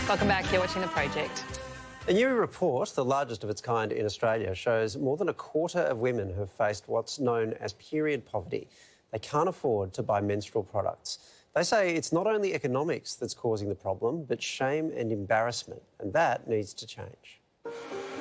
Welcome back. You're watching The Project. A new report, the largest of its kind in Australia, shows more than a quarter of women have faced what's known as period poverty. They can't afford to buy menstrual products. They say it's not only economics that's causing the problem, but shame and embarrassment, and that needs to change.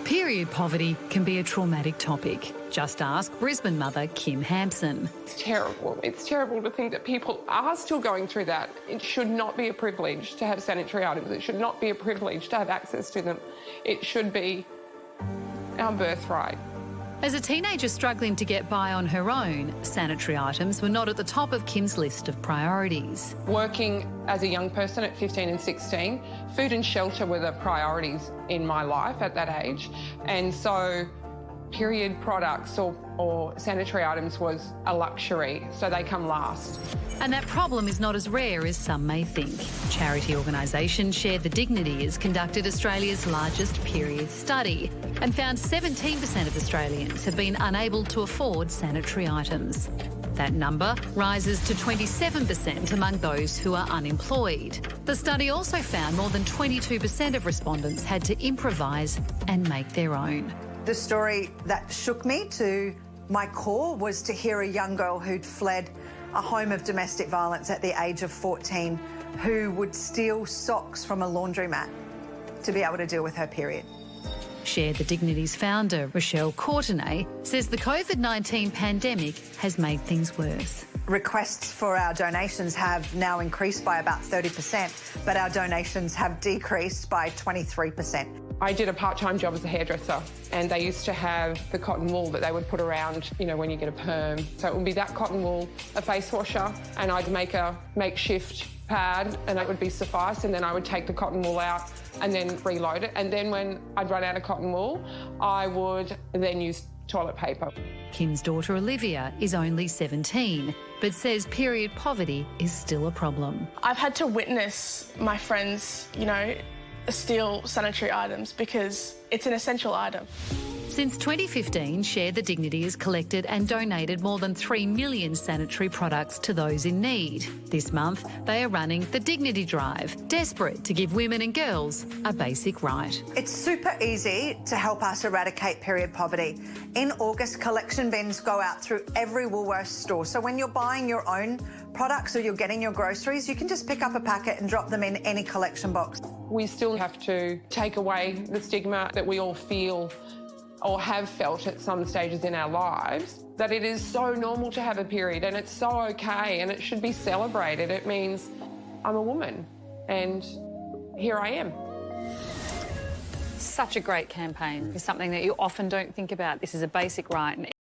Period poverty can be a traumatic topic. Just ask Brisbane mother Kim Hampson. It's terrible. It's terrible to think that people are still going through that. It should not be a privilege to have sanitary items. It should not be a privilege to have access to them. It should be our birthright. As a teenager struggling to get by on her own, sanitary items were not at the top of Kim's list of priorities. Working as a young person at 15 and 16, food and shelter were the priorities in my life at that age. And so period products or sanitary items was a luxury, so they come last. And that problem is not as rare as some may think. Charity organisation Share the Dignity has conducted Australia's largest period study and found 17% of Australians have been unable to afford sanitary items. That number rises to 27% among those who are unemployed. The study also found more than 22% of respondents had to improvise and make their own. The story that shook me to my core was to hear a young girl who'd fled a home of domestic violence at the age of 14 who would steal socks from a laundromat to be able to deal with her period. Share the Dignity's founder, Rochelle Courtenay, says the COVID-19 pandemic has made things worse. Requests for our donations have now increased by about 30%, but our donations have decreased by 23%. I did a part-time job as a hairdresser, and they used to have the cotton wool that they would put around, you know, when you get a perm. So it would be that cotton wool, a face washer, and I'd make a makeshift pad, and that would be suffice, and then I would take the cotton wool out and then reload it. And then when I'd run out of cotton wool, I would then use toilet paper. Kim's daughter Olivia is only 17, but says period poverty is still a problem. I've had to witness my friends, steal sanitary items because it's an essential item. Since 2015, Share the Dignity has collected and donated more than 3 million sanitary products to those in need. This month, they are running the Dignity Drive, desperate to give women and girls a basic right. It's super easy to help us eradicate period poverty. In August, collection bins go out through every Woolworths store. So when you're buying your own products or you're getting your groceries, you can just pick up a packet and drop them in any collection box. We still have to take away the stigma that we all feel or have felt at some stages in our lives, that it is so normal to have a period and it's so okay and it should be celebrated. It means I'm a woman and here I am. Such a great campaign. It's something that you often don't think about. This is a basic right.